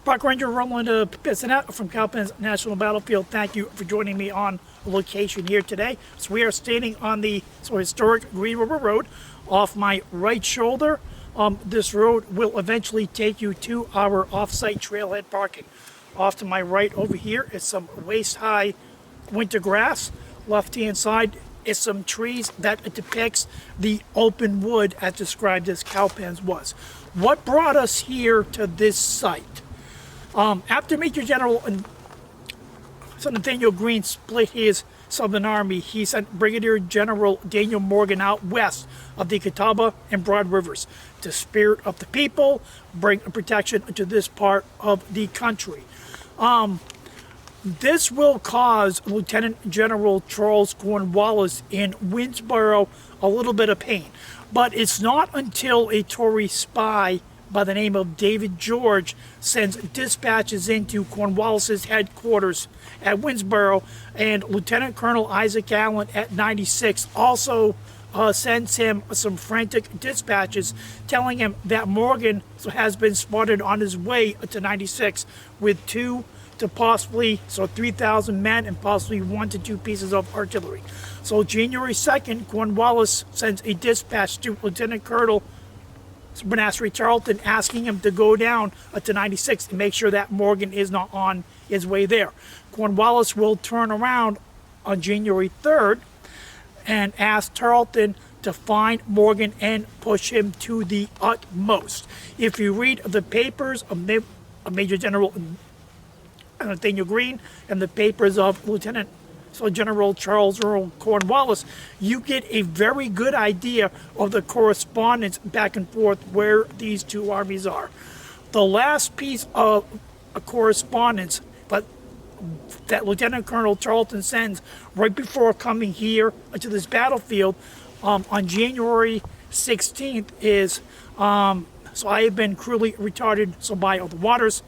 Park Ranger Roland Bissonnette from Cowpens National Battlefield. Thank you for joining me on location here today. So we are standing on the historic Green River Road off my right shoulder. This road will eventually take you to our off-site trailhead parking. Off to my right over here is some waist-high winter grass. Left-hand side is some trees that depicts the open wood as described as Cowpens was. What brought us here to this site? After Major General Nathaniel Greene split his Southern Army, he sent Brigadier General Daniel Morgan out west of the Catawba and Broad Rivers to spirit of the people, bring protection to this part of the country. This will cause Lieutenant General Charles Cornwallis in Winnsboro a little bit of pain. But it's not until a Tory spy by the name of David George sends dispatches into Cornwallis's headquarters at Winnsboro, and Lieutenant Colonel Isaac Allen at 96 also sends him some frantic dispatches telling him that Morgan has been spotted on his way to 96 with 2 to possibly 3,000 men and possibly 1 to 2 pieces of artillery. So January 2nd, Cornwallis sends a dispatch to Lieutenant Colonel Manasseh Charlton asking him to go down to 96 and make sure that Morgan is not on his way there. Cornwallis will turn around on January 3rd and ask Charlton to find Morgan and push him to the utmost. If you read the papers of Major General Nathaniel Greene and the papers of Lieutenant General Charles Earl Cornwallis, you get a very good idea of the correspondence back and forth where these two armies are. The last piece of correspondence that Lieutenant Colonel Charlton sends right before coming here to this battlefield on January 16th is, so I have been cruelly retarded, so by all the waters.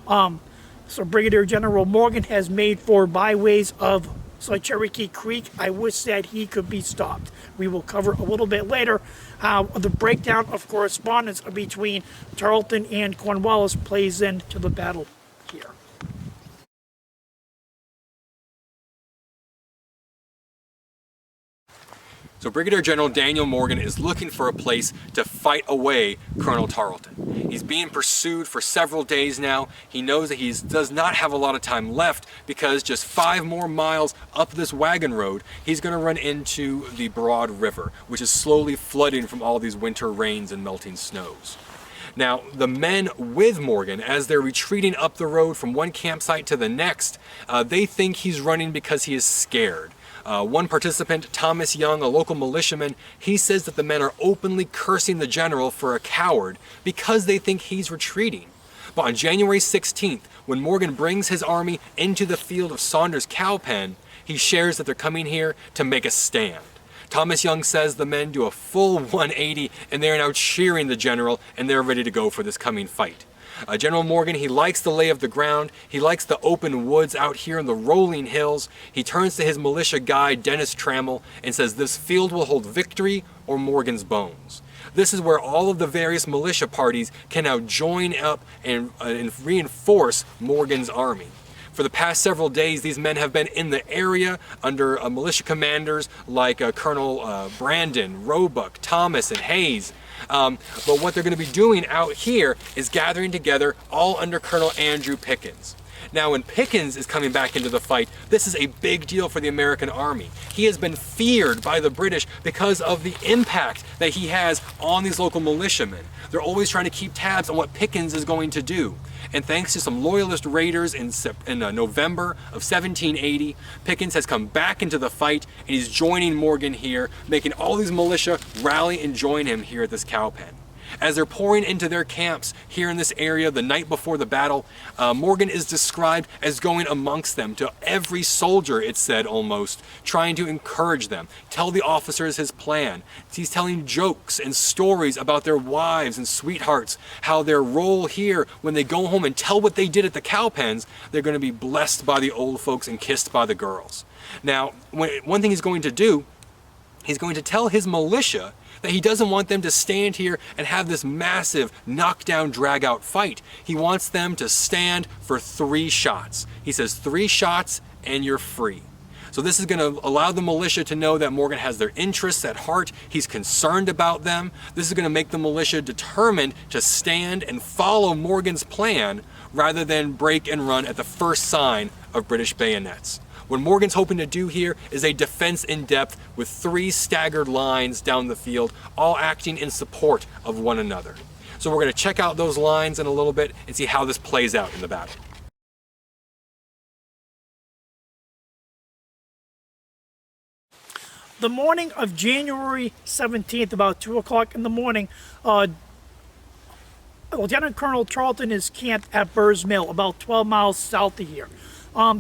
So Brigadier General Morgan has made for byways of Cherokee Creek. I wish that he could be stopped. We will cover a little bit later how the breakdown of correspondence between Charlton and Cornwallis plays into the battle here. So Brigadier General Daniel Morgan is looking for a place to fight away Colonel Tarleton. He's being pursued for several days now. He knows that he does not have a lot of time left because just 5 more miles up this wagon road, he's going to run into the Broad River, which is slowly flooding from all these winter rains and melting snows. Now, the men with Morgan, as they're retreating up the road from one campsite to the next, they think he's running because he is scared. One participant, Thomas Young, a local militiaman, he says that the men are openly cursing the general for a coward because they think he's retreating. But on January 16th, when Morgan brings his army into the field of Saunders' Cowpen, he shares that they're coming here to make a stand. Thomas Young says the men do a full 180 and they're now cheering the general and they're ready to go for this coming fight. General Morgan, he likes the lay of the ground. He likes the open woods out here in the rolling hills. He turns to his militia guide, Dennis Trammell, and says this field will hold victory or Morgan's bones. This is where all of the various militia parties can now join up and reinforce Morgan's army. For the past several days, these men have been in the area under militia commanders like Colonel Brandon, Roebuck, Thomas, and Hayes. But what they're going to be doing out here is gathering together all under Colonel Andrew Pickens. Now, when Pickens is coming back into the fight, this is a big deal for the American Army. He has been feared by the British because of the impact that he has on these local militiamen. They're always trying to keep tabs on what Pickens is going to do. And thanks to some loyalist raiders in November of 1780, Pickens has come back into the fight and he's joining Morgan here, making all these militia rally and join him here at this cowpen. As they're pouring into their camps here in this area the night before the battle, Morgan is described as going amongst them to every soldier, it's said almost, trying to encourage them, tell the officers his plan. He's telling jokes and stories about their wives and sweethearts, how their role here when they go home and tell what they did at the cowpens, they're going to be blessed by the old folks and kissed by the girls. Now, one thing he's going to do he's going to tell his militia that he doesn't want them to stand here and have this massive knockdown, drag-out fight. He wants them to stand for 3 shots. He says 3 shots and you're free. So this is going to allow the militia to know that Morgan has their interests at heart. He's concerned about them. This is going to make the militia determined to stand and follow Morgan's plan rather than break and run at the first sign of British bayonets. What Morgan's hoping to do here is a defense in depth with 3 staggered lines down the field, all acting in support of one another. So we're going to check out those lines in a little bit and see how this plays out in the battle. The morning of January 17th, about 2 o'clock in the morning, Lieutenant Colonel Tarleton is camped at Burr's Mill, about 12 miles south of here.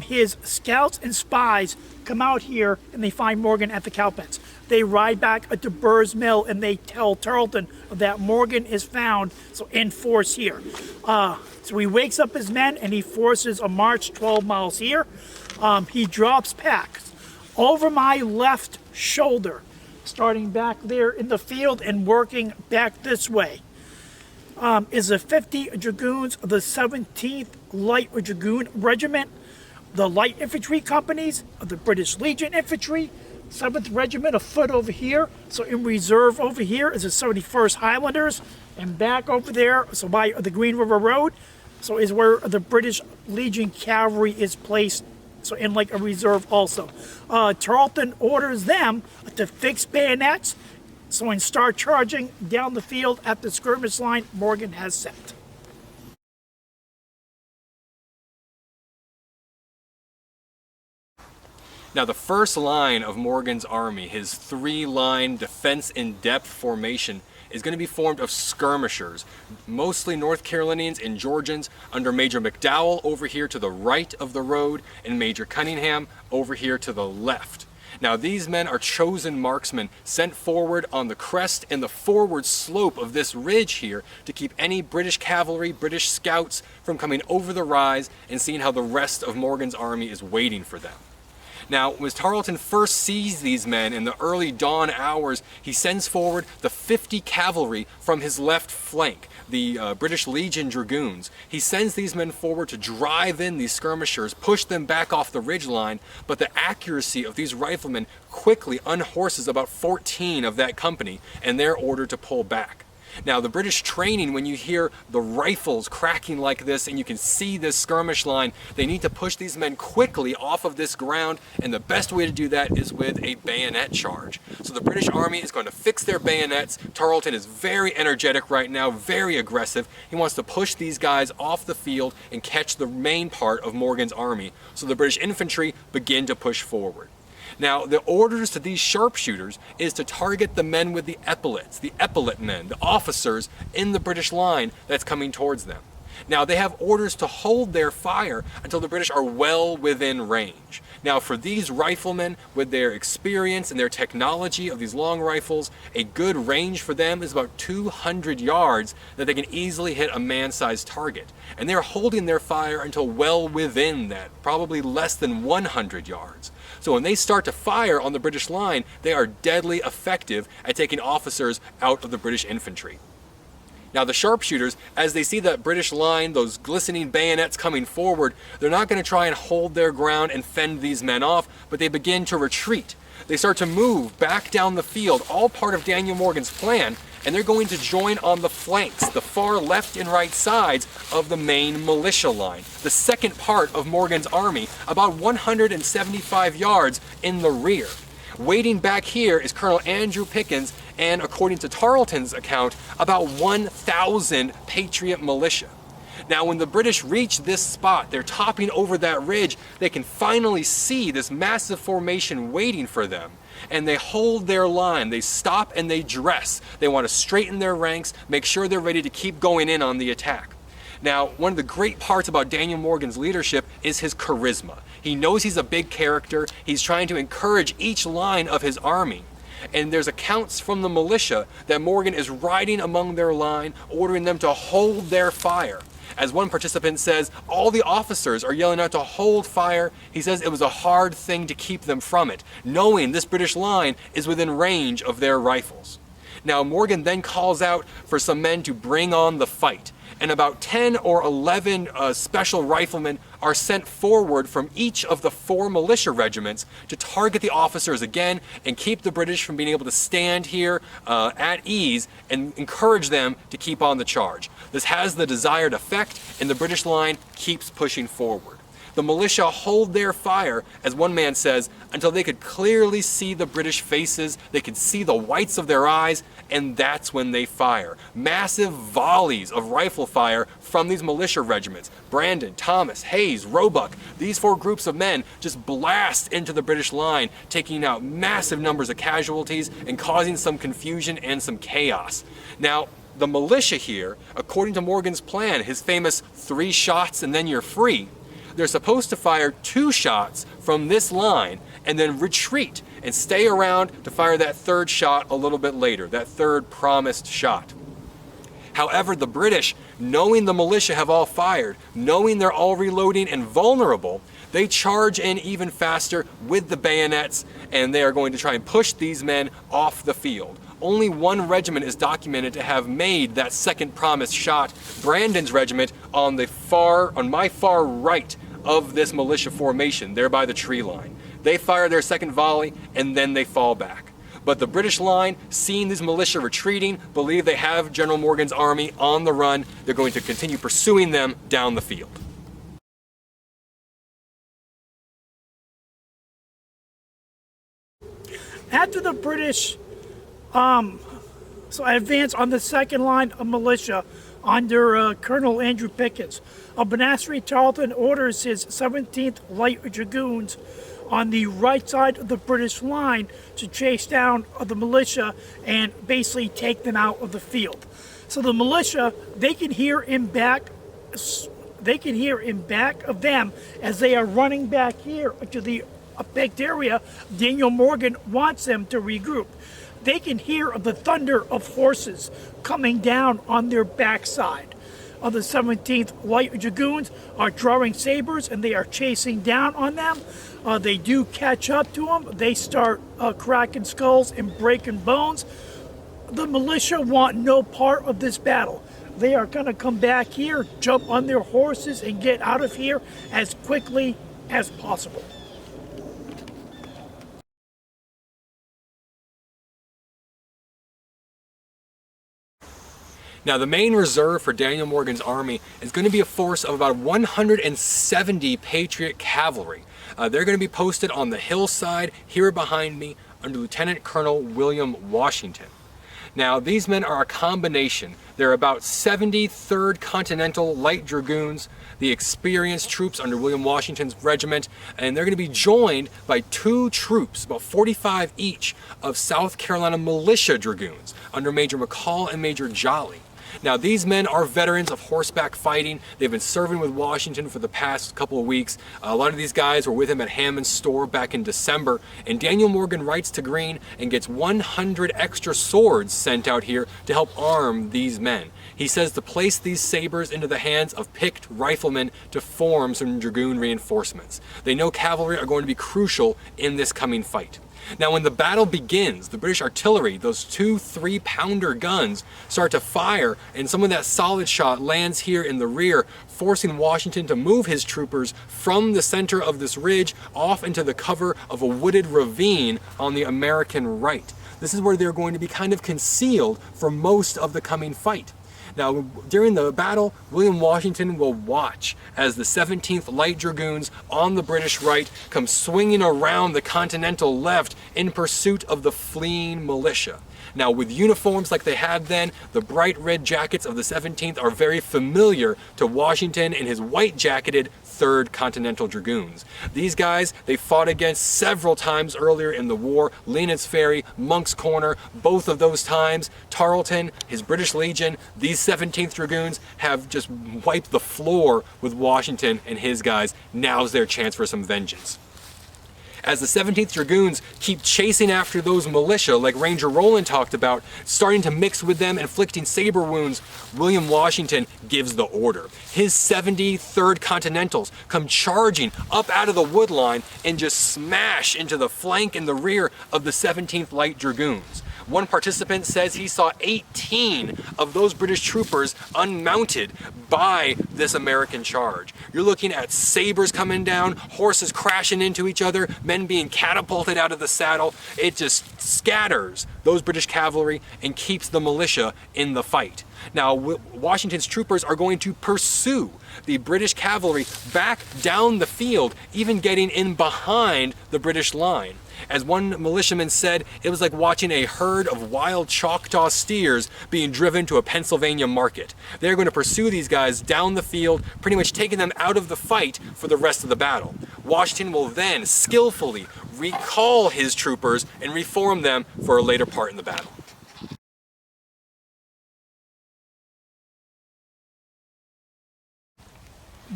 His scouts and spies come out here and they find Morgan at the Cowpens. They ride back to Burr's Mill and they tell Tarleton that Morgan is found, so in force here. So he wakes up his men and he forces a march 12 miles here. He drops packs over my left shoulder, starting back there in the field and working back this way. Is the 50 Dragoons of the 17th Light Dragoon Regiment, the Light Infantry Companies of the British Legion Infantry, 7th Regiment of Foot over here. So in reserve over here is the 71st Highlanders, and back over there, so by the Green River Road, so is where the British Legion Cavalry is placed, so in like a reserve also. Tarleton orders them to fix bayonets, so and start charging down the field at the skirmish line Morgan has set. Now the first line of Morgan's army, his 3-line defense in depth formation, is going to be formed of skirmishers, mostly North Carolinians and Georgians, under Major McDowell over here to the right of the road and Major Cunningham over here to the left. Now these men are chosen marksmen sent forward on the crest and the forward slope of this ridge here to keep any British cavalry, British scouts from coming over the rise and seeing how the rest of Morgan's army is waiting for them. Now, when Tarleton first sees these men in the early dawn hours, he sends forward the 50 cavalry from his left flank, the British Legion Dragoons. He sends these men forward to drive in these skirmishers, push them back off the ridgeline, but the accuracy of these riflemen quickly unhorses about 14 of that company, and they're ordered to pull back. Now the British training, when you hear the rifles cracking like this and you can see this skirmish line, they need to push these men quickly off of this ground, and the best way to do that is with a bayonet charge. So the British army is going to fix their bayonets. Tarleton is very energetic right now, very aggressive. He wants to push these guys off the field and catch the main part of Morgan's army. So the British infantry begin to push forward. Now, the orders to these sharpshooters is to target the men with the epaulets, the epaulet men, the officers in the British line that's coming towards them. Now, they have orders to hold their fire until the British are well within range. Now, for these riflemen, with their experience and their technology of these long rifles, a good range for them is about 200 yards that they can easily hit a man-sized target. And they're holding their fire until well within that, probably less than 100 yards. So when they start to fire on the British line, they are deadly effective at taking officers out of the British infantry. Now the sharpshooters, as they see that British line, those glistening bayonets coming forward, they're not going to try and hold their ground and fend these men off, but they begin to retreat. They start to move back down the field, all part of Daniel Morgan's plan, and they're going to join on the flanks, the far left and right sides of the main militia line, the second part of Morgan's army, about 175 yards in the rear. Waiting back here is Colonel Andrew Pickens and, according to Tarleton's account, about 1,000 Patriot militia. Now, when the British reach this spot, they're topping over that ridge, they can finally see this massive formation waiting for them. And they hold their line, they stop and they dress. They want to straighten their ranks, make sure they're ready to keep going in on the attack. Now, one of the great parts about Daniel Morgan's leadership is his charisma. He knows he's a big character, he's trying to encourage each line of his army. And there's accounts from the militia that Morgan is riding among their line, ordering them to hold their fire. As one participant says, all the officers are yelling out to hold fire. He says it was a hard thing to keep them from it, knowing this British line is within range of their rifles. Now Morgan then calls out for some men to bring on the fight, and about 10 or 11 special riflemen are sent forward from each of the 4 militia regiments to target the officers again and keep the British from being able to stand here at ease and encourage them to keep on the charge. This has the desired effect, and the British line keeps pushing forward. The militia hold their fire, as one man says, until they could clearly see the British faces, they could see the whites of their eyes, and that's when they fire. Massive volleys of rifle fire from these militia regiments. Brandon, Thomas, Hayes, Roebuck, these 4 groups of men just blast into the British line, taking out massive numbers of casualties and causing some confusion and some chaos. Now, the militia here, according to Morgan's plan, his famous 3 shots and then you're free, they're supposed to fire 2 shots from this line and then retreat and stay around to fire that 3rd shot a little bit later, that 3rd promised shot. However, the British, knowing the militia have all fired, knowing they're all reloading and vulnerable, they charge in even faster with the bayonets, and they are going to try and push these men off the field. Only 1 regiment is documented to have made that 2nd promised shot, Brandon's regiment on my far right of this militia formation, there by the tree line. They fire their 2nd volley and then they fall back. But the British line, seeing these militia retreating, believe they have General Morgan's army on the run. They're going to continue pursuing them down the field. After the British advance on the 2nd line of militia under Colonel Andrew Pickens, Bonassery Tarleton orders his 17th Light Dragoons on the right side of the British line to chase down the militia and basically take them out of the field. So the militia, they can hear in back of them as they are running back here to the backed area. Daniel Morgan wants them to regroup. They can hear the thunder of horses coming down on their backside. The 17th Light Dragoons are drawing sabers and they are chasing down on them. They do catch up to them. They start cracking skulls and breaking bones. The militia want no part of this battle. They are going to come back here, jump on their horses, and get out of here as quickly as possible. Now, the main reserve for Daniel Morgan's army is going to be a force of about 170 Patriot cavalry. They're going to be posted on the hillside here behind me under Lieutenant Colonel William Washington. Now, these men are a combination. They're about 70 3rd Continental Light Dragoons, the experienced troops under William Washington's regiment, and they're going to be joined by 2 troops, about 45 each, of South Carolina Militia Dragoons under Major McCall and Major Jolly. Now, these men are veterans of horseback fighting. They've been serving with Washington for the past couple of weeks. A lot of these guys were with him at Hammond's store back in December, and Daniel Morgan writes to Greene and gets 100 extra swords sent out here to help arm these men. He says to place these sabers into the hands of picked riflemen to form some dragoon reinforcements. They know cavalry are going to be crucial in this coming fight. Now, when the battle begins, the British artillery, those 2 3-pounder guns, start to fire, and some of that solid shot lands here in the rear, forcing Washington to move his troopers from the center of this ridge off into the cover of a wooded ravine on the American right. This is where they're going to be kind of concealed for most of the coming fight. Now, during the battle, William Washington will watch as the 17th Light Dragoons on the British right come swinging around the Continental left in pursuit of the fleeing militia. Now, with uniforms like they had then, the bright red jackets of the 17th are very familiar to Washington and his white-jacketed 3rd Continental Dragoons. These guys, they fought against several times earlier in the war. Lena's Ferry, Monk's Corner, both of those times. Tarleton, his British Legion, these 17th Dragoons have just wiped the floor with Washington and his guys. Now's their chance for some vengeance. As the 17th Dragoons keep chasing after those militia, like Ranger Roland talked about, starting to mix with them, inflicting saber wounds, William Washington gives the order. His 73rd Continentals come charging up out of the wood line and just smash into the flank and the rear of the 17th Light Dragoons. One participant says he saw 18 of those British troopers unmounted by this American charge. You're looking at sabers coming down, horses crashing into each other, men being catapulted out of the saddle. It just scatters those British cavalry and keeps the militia in the fight. Now, Washington's troopers are going to pursue the British cavalry back down the field, even getting in behind the British line. As one militiaman said, it was like watching a herd of wild Choctaw steers being driven to a Pennsylvania market. They're going to pursue these guys down the field, pretty much taking them out of the fight for the rest of the battle. Washington will then skillfully recall his troopers and reform them for a later part in the battle.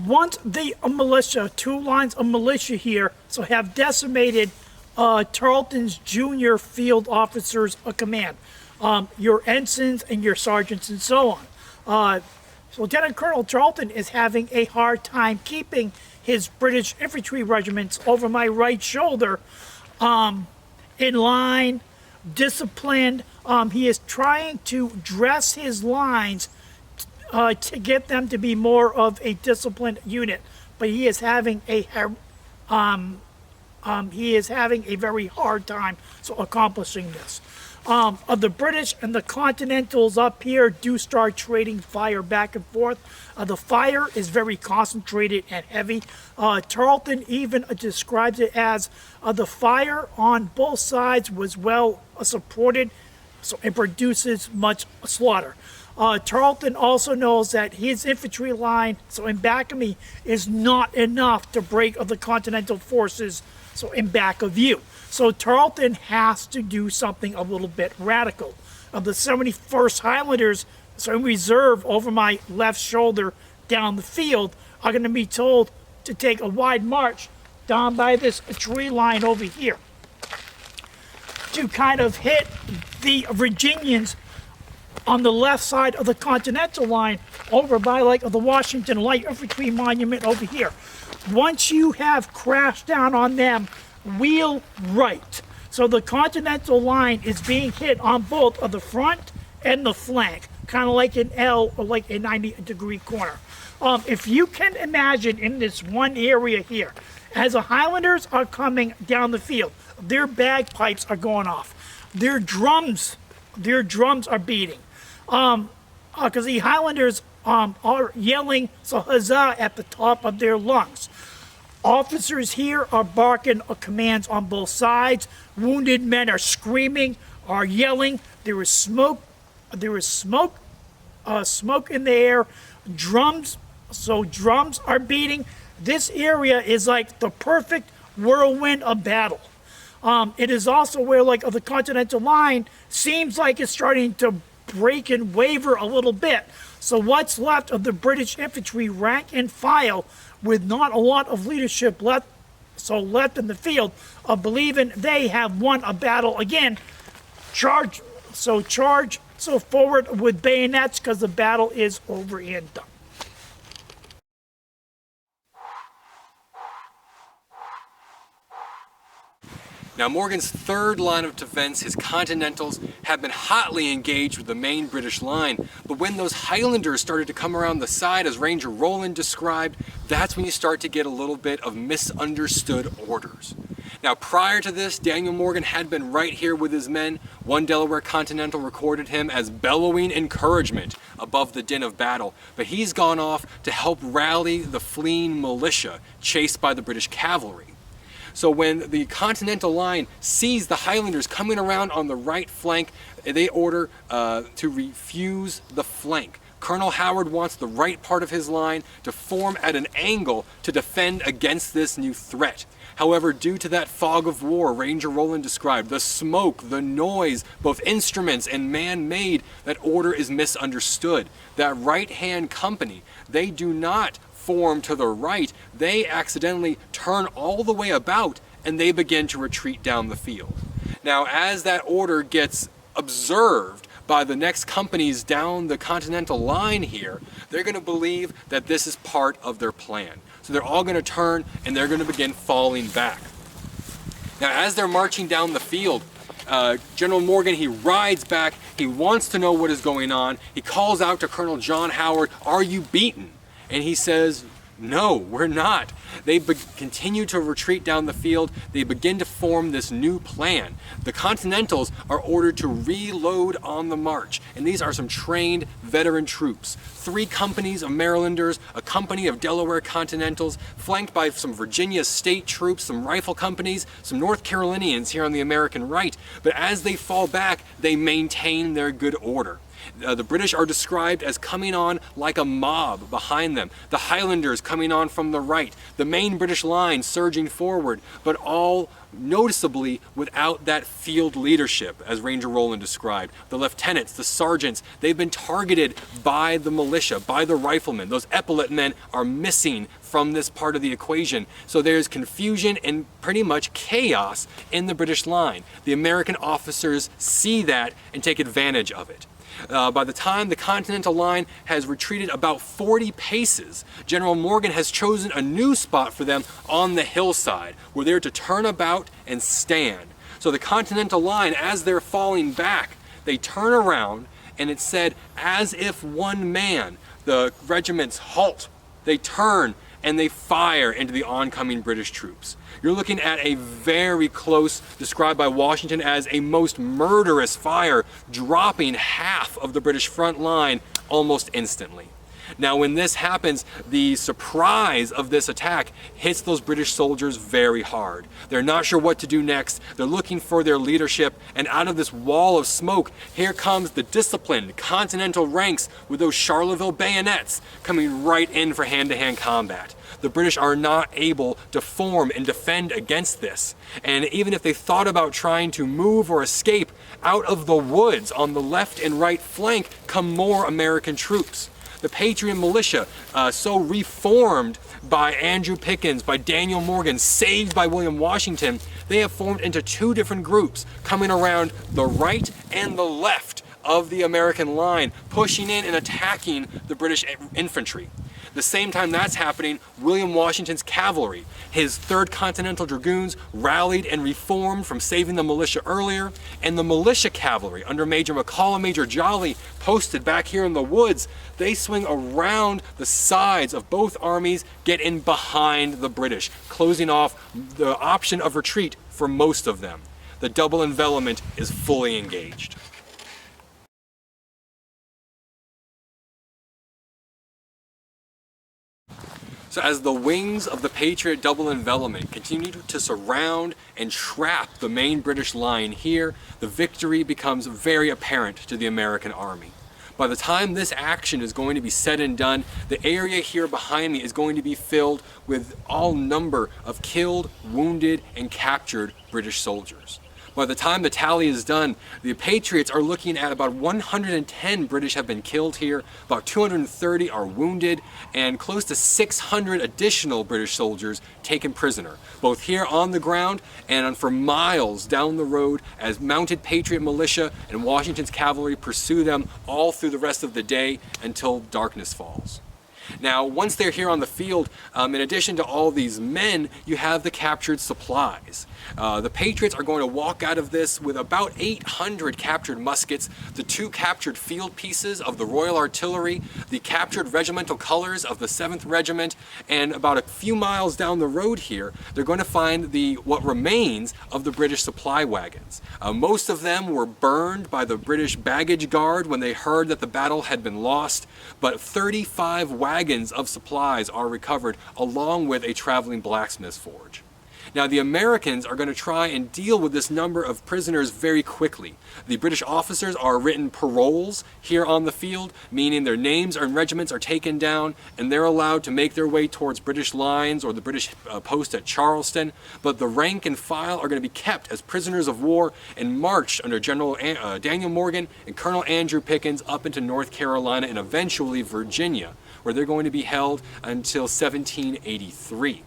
Once the militia, 2 lines of militia here, so have decimated Tarleton's junior field officers of command, your ensigns and your sergeants and so on. So Lieutenant Colonel Tarleton is having a hard time keeping his British infantry regiments over my right shoulder in line, disciplined. He is trying to dress his lines to get them to be more of a disciplined unit, but he is having a very hard time accomplishing this. The British and the Continentals up here do start trading fire back and forth. The fire is very concentrated and heavy. Tarleton even describes it as the fire on both sides was well supported, so it produces much slaughter. Tarleton also knows that his infantry line, so in back of me, is not enough to break the Continental forces, so in back of you. So Tarleton has to do something a little bit radical. The 71st Highlanders, so in reserve over my left shoulder down the field, are going to be told to take a wide march down by this tree line over here to kind of hit the Virginians on the left side of the Continental line over by the Washington Light Infantry Monument over here. Once you have crashed down on them, wheel right. So the Continental line is being hit on both of the front and the flank, kind of like an L or like a 90-degree corner. If you can imagine in this one area here, as the Highlanders are coming down the field, their bagpipes are going off. Their drums are beating. Because the Highlanders are yelling so huzzah at the top of their lungs. Officers here are barking commands on both sides. Wounded men are screaming, are yelling. There is smoke in the air. Drums are beating. This area is like the perfect whirlwind of battle. It is also where the Continental line seems like it's starting to break and waver a little bit. So what's left of the British infantry, rank and file, with not a lot of leadership left in the field, of believing they have won a battle again, charge forward with bayonets because the battle is over and done. Now Morgan's third line of defense, his Continentals, have been hotly engaged with the main British line, but when those Highlanders started to come around the side, as Ranger Roland described, that's when you start to get a little bit of misunderstood orders. Now prior to this, Daniel Morgan had been right here with his men. One Delaware Continental recorded him as bellowing encouragement above the din of battle, but he's gone off to help rally the fleeing militia chased by the British cavalry. So when the Continental line sees the Highlanders coming around on the right flank, they order to refuse the flank. Colonel Howard wants the right part of his line to form at an angle to defend against this new threat. However, due to that fog of war Ranger Roland described, the smoke, the noise, both instruments and man-made, that order is misunderstood. That right-hand company, they do not form to the right, they accidentally turn all the way about and they begin to retreat down the field. Now, as that order gets observed by the next companies down the Continental line here, they're going to believe that this is part of their plan. So they're all going to turn and they're going to begin falling back. Now, as they're marching down the field, General Morgan, he rides back. He wants to know what is going on. He calls out to Colonel John Howard, "Are you beaten?" And he says, "No, we're not." They continue to retreat down the field. They begin to form this new plan. The Continentals are ordered to reload on the march, and these are some trained veteran troops. 3 companies of Marylanders, a company of Delaware Continentals, flanked by some Virginia state troops, some rifle companies, some North Carolinians here on the American right. But as they fall back, they maintain their good order. The British are described as coming on like a mob behind them. The Highlanders coming on from the right. The main British line surging forward, but all noticeably without that field leadership, as Ranger Roland described. The lieutenants, the sergeants, they've been targeted by the militia, by the riflemen. Those epaulet men are missing from this part of the equation. So there's confusion and pretty much chaos in the British line. The American officers see that and take advantage of it. By the time the Continental line has retreated about 40 paces, General Morgan has chosen a new spot for them on the hillside, where they're to turn about and stand. So the Continental line, as they're falling back, they turn around, and it's said, as if one man, the regiments halt. They turn and they fire into the oncoming British troops. You're looking at a very close, described by Washington as a most murderous fire, dropping half of the British front line almost instantly. Now, when this happens, the surprise of this attack hits those British soldiers very hard. They're not sure what to do next. They're looking for their leadership, and out of this wall of smoke, here comes the disciplined Continental ranks with those Charleville bayonets coming right in for hand-to-hand combat. The British are not able to form and defend against this. And even if they thought about trying to move or escape, out of the woods on the left and right flank come more American troops. The Patriot militia, so reformed by Andrew Pickens, by Daniel Morgan, saved by William Washington, they have formed into 2 different groups, coming around the right and the left of the American line, pushing in and attacking the British infantry. The same time that's happening, William Washington's cavalry, his 3rd Continental Dragoons, rallied and reformed from saving the militia earlier, and the militia cavalry under Major McCall and Major Jolly, posted back here in the woods, they swing around the sides of both armies, get in behind the British, closing off the option of retreat for most of them. The double envelopment is fully engaged. So as the wings of the Patriot double envelopment continue to surround and trap the main British line here, the victory becomes very apparent to the American army. By the time this action is going to be said and done, the area here behind me is going to be filled with all number of killed, wounded, and captured British soldiers. By the time the tally is done, the Patriots are looking at about 110 British have been killed here, about 230 are wounded, and close to 600 additional British soldiers taken prisoner, both here on the ground and for miles down the road as mounted Patriot militia and Washington's cavalry pursue them all through the rest of the day until darkness falls. Now, once they're here on the field, in addition to all these men, you have the captured supplies. The Patriots are going to walk out of this with about 800 captured muskets, the 2 captured field pieces of the Royal Artillery, the captured regimental colors of the 7th Regiment, and about a few miles down the road here, they're going to find what remains of the British supply wagons. Most of them were burned by the British baggage guard when they heard that the battle had been lost, but 35 wagons of supplies are recovered, along with a traveling blacksmith's forge. Now, the Americans are going to try and deal with this number of prisoners very quickly. The British officers are written paroles here on the field, meaning their names and regiments are taken down, and they're allowed to make their way towards British lines or the British post at Charleston. But the rank and file are going to be kept as prisoners of war and marched under General Daniel Morgan and Colonel Andrew Pickens up into North Carolina and eventually Virginia, where they're going to be held until 1783.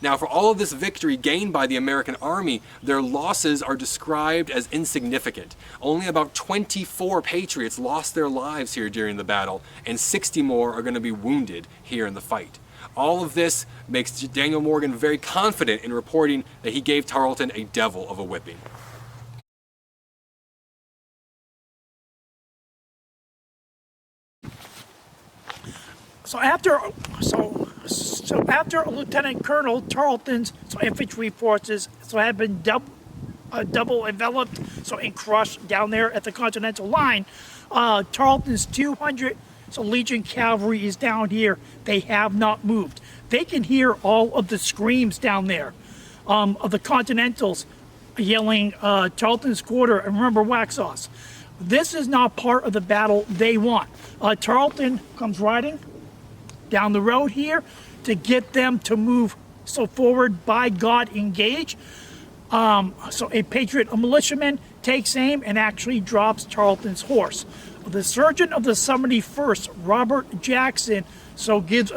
Now, for all of this victory gained by the American army, their losses are described as insignificant. Only about 24 Patriots lost their lives here during the battle, and 60 more are going to be wounded here in the fight. All of this makes Daniel Morgan very confident in reporting that he gave Tarleton a devil of a whipping. So after Lieutenant Colonel Tarleton's infantry forces had been double enveloped and crushed down there at the Continental line, Tarleton's 200 Legion cavalry is down here. They have not moved. They can hear all of the screams down there of the Continentals yelling Tarleton's quarter and remember Waxhaws. This is not part of the battle they want. Tarleton comes riding down the road here to get them to move forward. By God, engage. So a Patriot, a militiaman, takes aim and actually drops Tarleton's horse. The sergeant of the 71st, Robert Jackson, gives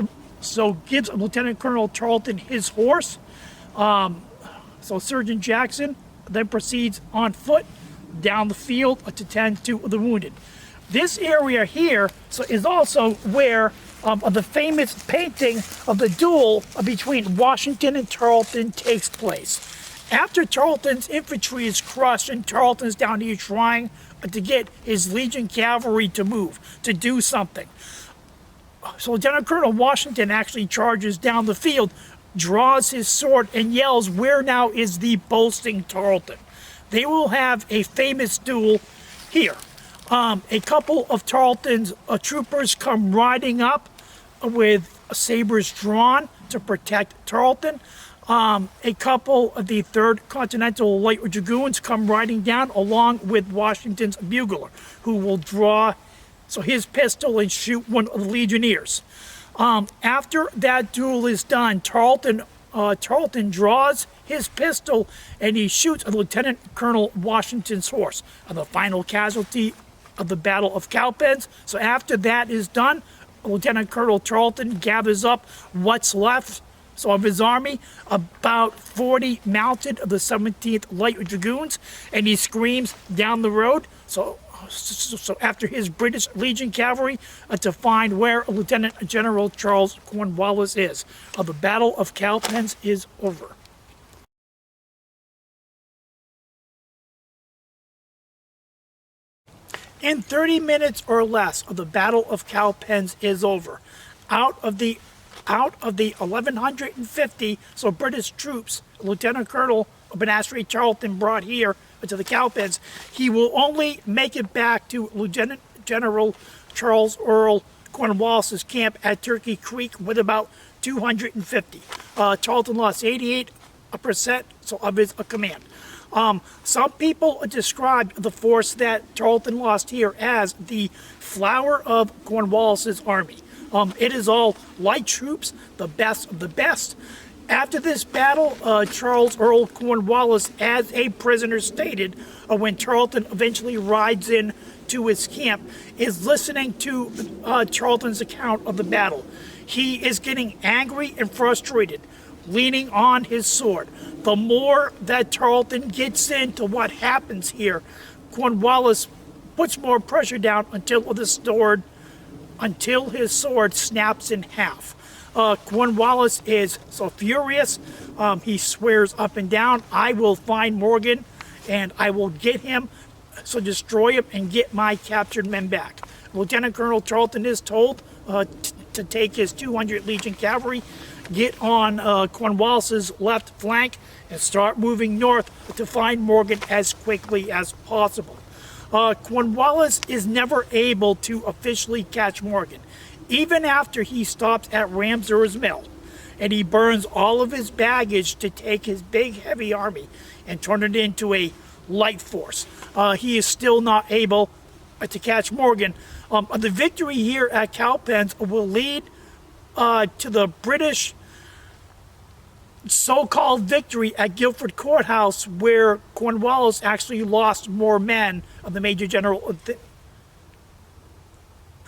Lieutenant Colonel Tarleton his horse. So Sergeant Jackson then proceeds on foot down the field to tend to the wounded. This area here is also where the famous painting of the duel between Washington and Tarleton takes place. After Tarleton's infantry is crushed and Tarleton's down here trying to get his Legion cavalry to move, to do something. So Lieutenant Colonel Washington actually charges down the field, draws his sword, and yells, "Where now is the boasting Tarleton?" They will have a famous duel here. A couple of Tarleton's troopers come riding up with sabers drawn to protect Tarleton. A couple of the 3rd Continental Light Dragoons come riding down along with Washington's bugler, who will draw his pistol and shoot one of the Legionnaires. After that duel is done, Tarleton draws his pistol and he shoots Lieutenant Colonel Washington's horse, the final casualty of the Battle of Cowpens. So after that is done, Lieutenant Colonel Tarleton gathers up what's left of his army, about 40 mounted of the 17th Light Dragoons, and he screams down the road. So after his British Legion cavalry to find where Lieutenant General Charles Cornwallis is. The Battle of Cowpens is over. In 30 minutes or less, the Battle of Cowpens is over. Out of the 1,150 British troops Lieutenant Colonel Benassary Tarleton brought here to the Cowpens, he will only make it back to Lieutenant General Charles Earl Cornwallis's camp at Turkey Creek with about 250. Tarleton lost 88% of his command. Some people describe the force that Tarleton lost here as the flower of Cornwallis's army. It is all light troops, the best of the best. After this battle, Charles Earl Cornwallis, as a prisoner, stated when Tarleton eventually rides in to his camp, is listening to Tarleton's account of the battle. He is getting angry and frustrated, leaning on his sword. The more that Tarleton gets into what happens here, Cornwallis puts more pressure down until his sword snaps in half. Cornwallis is so furious, he swears up and down, "I will find Morgan and I will get him, destroy him and get my captured men back." Lieutenant Colonel Tarleton is told to take his 200 Legion cavalry, get on Cornwallis's left flank, and start moving north to find Morgan as quickly as possible. Cornwallis is never able to officially catch Morgan, even after he stops at Ramseur's Mill, and he burns all of his baggage to take his big, heavy army and turn it into a light force. He is still not able to catch Morgan. The victory here at Cowpens will lead to the British so-called victory at Guilford Courthouse, where Cornwallis actually lost more men of the Major General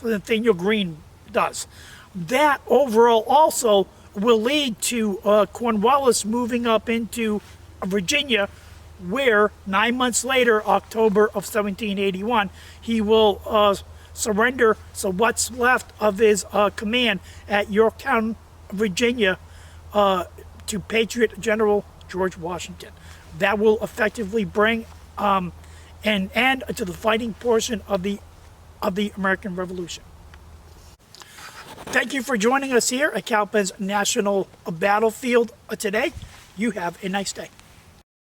Nathaniel Greene does. That overall also will lead to Cornwallis moving up into Virginia, where 9 months later, October of 1781, he will surrender so what's left of his command at Yorktown, Virginia, to Patriot General George Washington. That will effectively bring an end to the fighting portion of the American Revolution. Thank you for joining us here at Cowpens National Battlefield today. You have a nice day.